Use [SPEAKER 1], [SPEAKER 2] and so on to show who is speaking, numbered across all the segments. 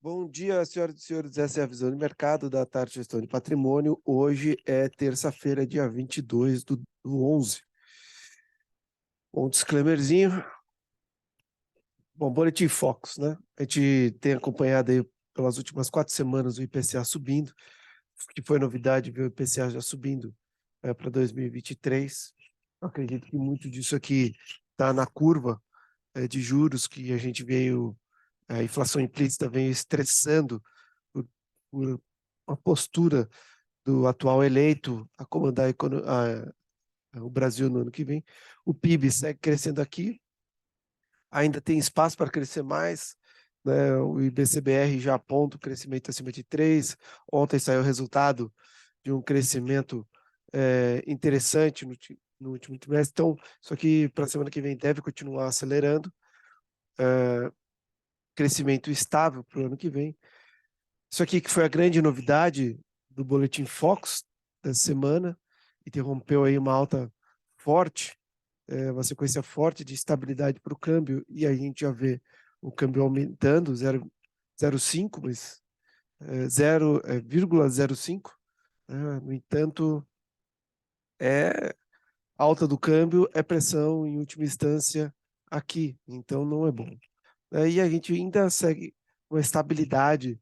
[SPEAKER 1] Bom dia, senhoras e senhores. Essa é a visão de mercado da Tarde Gestão de Patrimônio. Hoje é terça-feira, dia 22 do 11. Um disclaimerzinho. Bom, Boletim Focus, né? A gente tem acompanhado aí pelas últimas 4 semanas o IPCA subindo, que foi novidade ver o IPCA já subindo para 2023. Eu acredito que muito disso aqui está na curva de juros que a gente veio, a inflação implícita veio estressando por uma postura do atual eleito a comandar o Brasil no ano que vem. O PIB segue crescendo aqui, ainda tem espaço para crescer mais, né? O IBCBR já aponta o crescimento acima de 3. Ontem saiu o resultado de um crescimento interessante no último trimestre. Então, isso aqui para a semana que vem deve continuar acelerando. Crescimento estável para o ano que vem. Isso aqui que foi a grande novidade do Boletim Focus dessa semana, interrompeu aí uma alta forte, uma sequência forte de estabilidade para o câmbio, e aí a gente já vê o câmbio aumentando, 0,05, mas 0,05. No entanto, alta do câmbio é pressão em última instância aqui, então não é bom. E a gente ainda segue uma estabilidade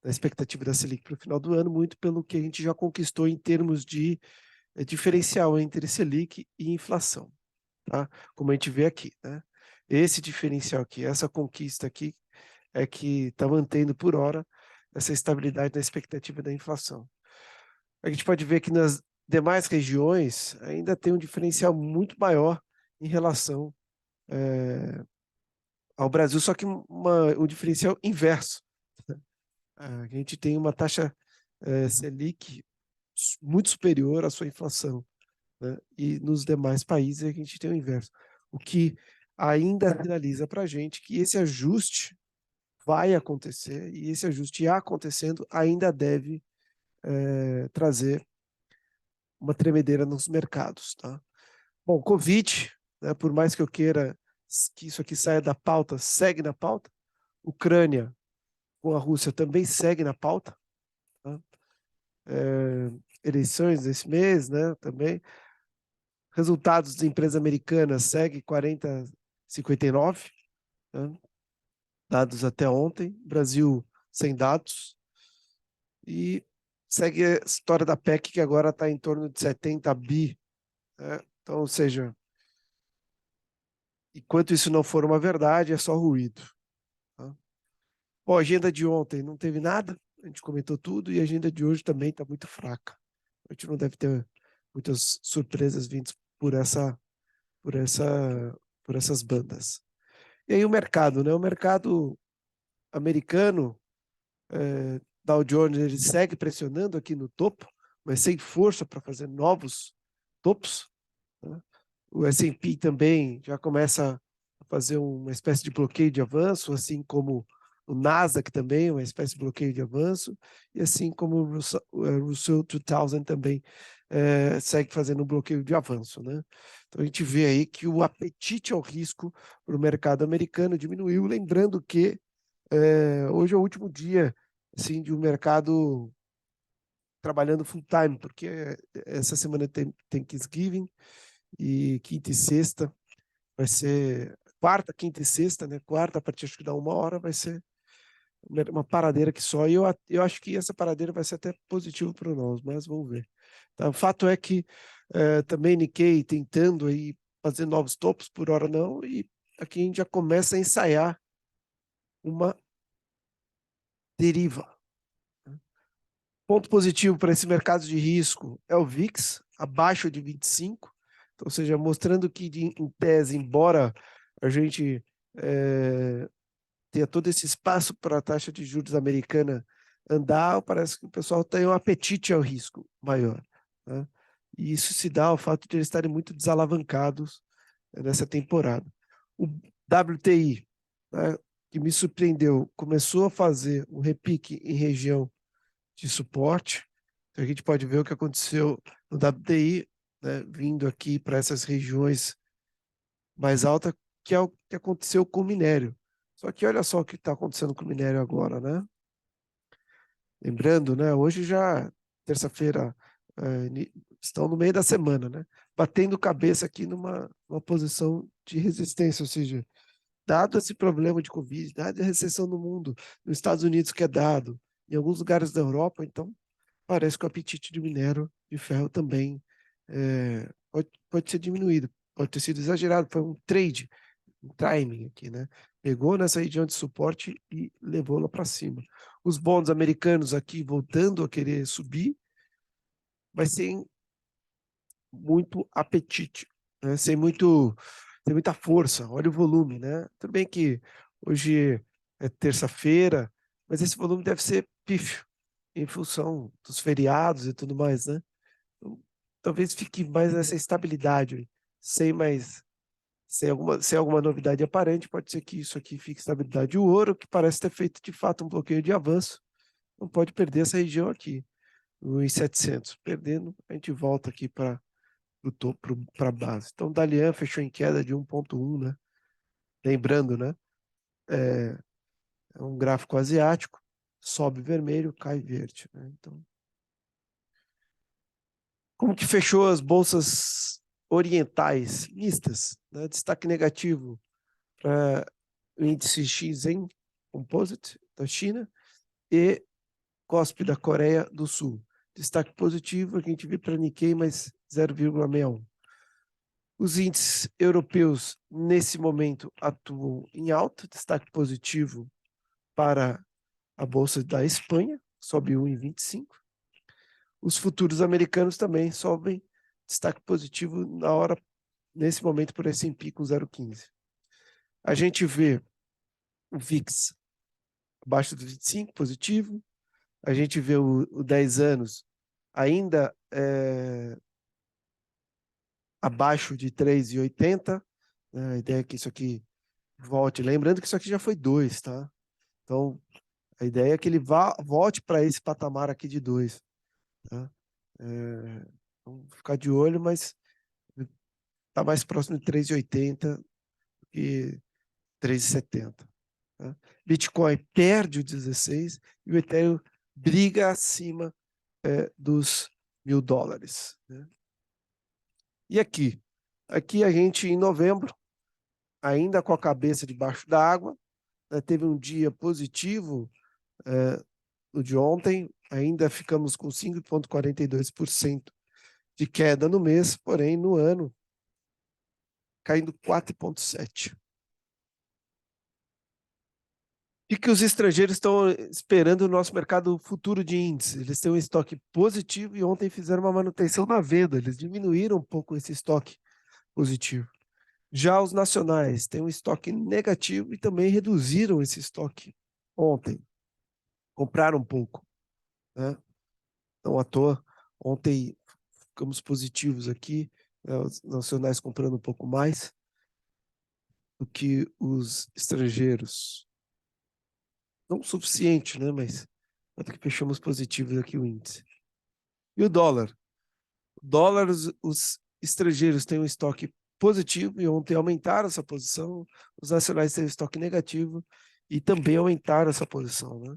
[SPEAKER 1] da expectativa da Selic para o final do ano, muito pelo que a gente já conquistou em termos de diferencial entre Selic e inflação, tá? Como a gente vê aqui, né? Esse diferencial aqui, essa conquista aqui, é que está mantendo por hora essa estabilidade na expectativa da inflação. A gente pode ver que nas demais regiões ainda tem um diferencial muito maior em relação ao Brasil, só que um diferencial inverso. A gente tem uma taxa Selic muito superior à sua inflação, né? E nos demais países a gente tem o inverso, o que ainda sinaliza para a gente que esse ajuste vai acontecer, e esse ajuste acontecendo ainda deve trazer uma tremedeira nos mercados, tá? Bom, Covid, né, por mais que eu queira que isso aqui saia da pauta, segue na pauta. Ucrânia com a Rússia também segue na pauta, tá? Eleições desse mês, né, também. Resultados da empresa americana segue 40,59, né? Dados até ontem. Brasil sem dados. E segue a história da PEC, que agora está em torno de 70 bi. Né? Então, ou seja, enquanto isso não for uma verdade, é só ruído. Tá? Bom, a agenda de ontem não teve nada, a gente comentou tudo, e a agenda de hoje também está muito fraca. A gente não deve ter muitas surpresas vindas por essa, por essas bandas. E aí o mercado, né? O mercado americano, Dow Jones, ele segue pressionando aqui no topo, mas sem força para fazer novos topos, né? O S&P também já começa a fazer uma espécie de bloqueio de avanço, assim como o Nasdaq também, uma espécie de bloqueio de avanço, e assim como o Russell 2000 também segue fazendo um bloqueio de avanço, né? Então a gente vê aí que o apetite ao risco para o mercado americano diminuiu, lembrando que hoje é o último dia assim, de um mercado trabalhando full time, porque essa semana tem Thanksgiving e quinta e sexta vai ser quarta, quinta e sexta, né? Quarta, a partir acho que da 1 hora, vai ser uma paradeira que só. E eu acho que essa paradeira vai ser até positivo para nós, mas vamos ver. Tá? O fato é que também Nikkei tentando aí fazer novos topos, por hora não, e aqui a gente já começa a ensaiar uma deriva. Ponto positivo para esse mercado de risco é o VIX, abaixo de 25, então, ou seja, mostrando que, em tese, embora a gente tenha todo esse espaço para a taxa de juros americana andar, parece que o pessoal tem um apetite ao risco maior, né? E isso se dá ao fato de eles estarem muito desalavancados nessa temporada. O WTI, né, que me surpreendeu, começou a fazer um repique em região de suporte. Então, a gente pode ver o que aconteceu no WTI, né, vindo aqui para essas regiões mais altas, que é o que aconteceu com o minério. Só que olha só o que está acontecendo com o minério agora, né? Lembrando, né? Hoje já, terça-feira, estão no meio da semana, né? Batendo cabeça aqui numa posição de resistência, ou seja, dado esse problema de Covid, dada a recessão no mundo, nos Estados Unidos que é dado, em alguns lugares da Europa, então parece que o apetite de minério de ferro também pode ser diminuído, pode ter sido exagerado, foi um trade, um timing aqui, né? Pegou nessa região de suporte e levou lá para cima. Os bonds americanos aqui voltando a querer subir, vai ser muito apetite, né? Sem muita força. Olha o volume, né? Tudo bem que hoje é terça-feira, mas esse volume deve ser pífio em função dos feriados e tudo mais, né? Então, talvez fique mais nessa estabilidade, sem mais sem alguma novidade aparente, pode ser que isso aqui fique estabilidade. O ouro, que parece ter feito de fato um bloqueio de avanço, não pode perder essa região aqui, os 700. Perdendo, a gente volta aqui para o topo, para a base. Então, Dalian fechou em queda de 1,1, né? Lembrando, né? É, é um gráfico asiático, sobe vermelho, cai verde, né? Então, como que fechou as bolsas orientais mistas, né? Destaque negativo para o índice XM Composite da China e COSP da Coreia do Sul. Destaque positivo, a gente vê para Nikkei mais 0,61. Os índices europeus, nesse momento, atuam em alta, destaque positivo para a Bolsa da Espanha, sobe 1,25. Os futuros americanos também sobem, destaque positivo na hora, nesse momento, por S&P com 0,15. A gente vê o VIX abaixo do 25, positivo. A gente vê o 10 anos ainda abaixo de 3,80. Né? A ideia é que isso aqui volte. Lembrando que isso aqui já foi 2, tá? Então, a ideia é que ele volte para esse patamar aqui de 2. Tá? Vamos ficar de olho, mas está mais próximo de 3,80 que 3,70. Tá? Bitcoin perde o 16 e o Ethereum briga acima dos $1.000. Né? E aqui? Aqui a gente, em novembro, ainda com a cabeça debaixo da água, né, teve um dia positivo no de ontem, ainda ficamos com 5,42% de queda no mês, porém no ano caindo 4,7%. E que os estrangeiros estão esperando o nosso mercado futuro de índices. Eles têm um estoque positivo e ontem fizeram uma manutenção na venda. Eles diminuíram um pouco esse estoque positivo. Já os nacionais têm um estoque negativo e também reduziram esse estoque ontem. Compraram um pouco, né? Não à toa. Ontem ficamos positivos aqui, né? Os nacionais comprando um pouco mais do que os estrangeiros. Não o suficiente, né? Mas até que fechamos positivos aqui o índice. E o dólar? O dólar, os estrangeiros têm um estoque positivo e ontem aumentaram essa posição. Os nacionais têm um estoque negativo e também aumentaram essa posição, né?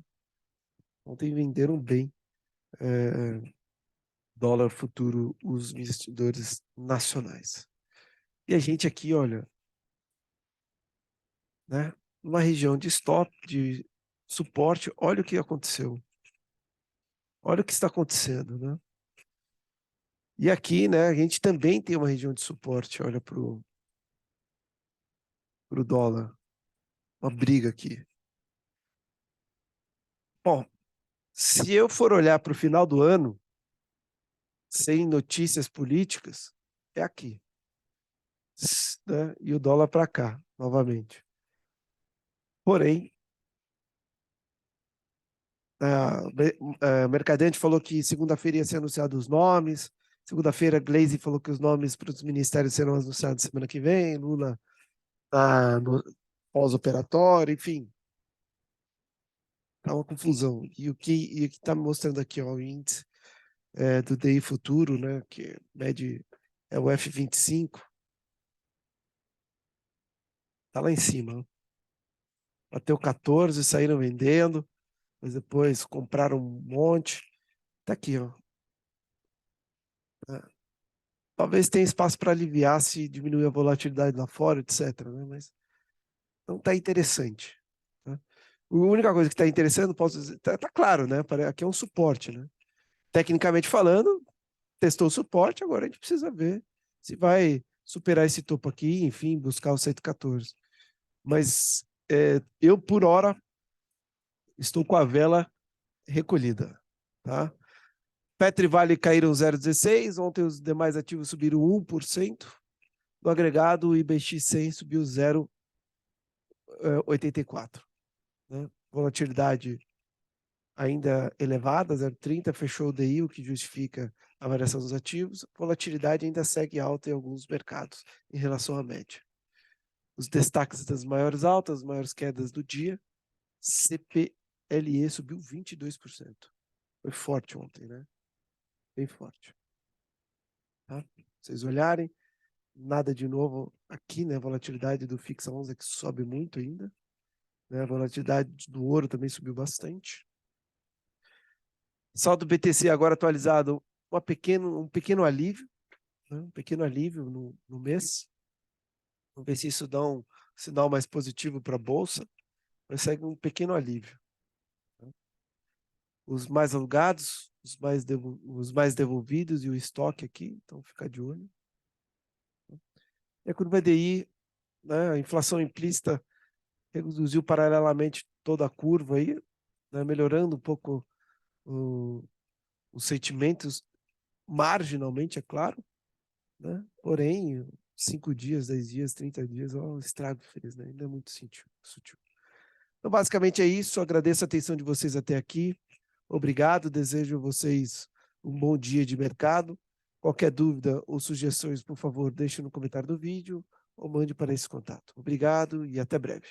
[SPEAKER 1] Ontem venderam bem dólar futuro os investidores nacionais. E a gente aqui, olha, né? Numa região de stop, de suporte, olha o que aconteceu. Olha o que está acontecendo, né? E aqui, né, a gente também tem uma região de suporte, olha para o dólar. Uma briga aqui. Bom, se eu for olhar para o final do ano, sem notícias políticas, é aqui. Né? E o dólar para cá, novamente. Porém, a Mercadante falou que segunda-feira ia ser anunciado os nomes. Segunda-feira, Glaze falou que os nomes para os ministérios serão anunciados semana que vem. Lula tá no pós-operatório, enfim. Tá uma confusão. E o que está mostrando aqui, ó, o índice do DI futuro, né, que mede o F25, tá lá em cima. bateu 14, saíram vendendo, mas depois compraram um monte. Tá aqui, ó. Talvez tenha espaço para aliviar se diminuir a volatilidade lá fora, etc. Né? Mas não está interessante. Tá? A única coisa que está interessante, posso dizer, tá claro, né? Aqui é um suporte, né? Tecnicamente falando, testou o suporte, agora a gente precisa ver se vai superar esse topo aqui, enfim, buscar o 114. Mas eu, por hora, estou com a vela recolhida, tá? Petro e Vale caíram 0,16, ontem os demais ativos subiram 1%, no agregado o IBX100 subiu 0,84, né? Volatilidade ainda elevada, 0,30, fechou o DI, o que justifica a variação dos ativos. Volatilidade ainda segue alta em alguns mercados em relação à média. Os destaques das maiores altas, as maiores quedas do dia, CPLE subiu 22%. Foi forte ontem, né? Bem forte. Tá? Vocês olharem, nada de novo aqui, né? A volatilidade do Fixa 11 é que sobe muito ainda. Né? A volatilidade do ouro também subiu bastante. Saldo BTC agora atualizado, um pequeno alívio, né? Um pequeno alívio no mês. Vamos ver se isso dá um sinal mais positivo para a Bolsa, mas segue um pequeno alívio. Né? Os mais alugados, os mais devolvidos e o estoque aqui, então ficar de olho. E a curva DI, né? A inflação implícita reduziu paralelamente toda a curva aí, né? Melhorando um pouco os sentimentos, marginalmente, é claro, né? Porém, 5 dias, 10 dias, 30 dias, ó, o estrago que fez, né? Ainda é muito sutil. Então, basicamente é isso. Agradeço a atenção de vocês até aqui. Obrigado. Desejo a vocês um bom dia de mercado. Qualquer dúvida ou sugestões, por favor, deixe no comentário do vídeo ou mande para esse contato. Obrigado e até breve.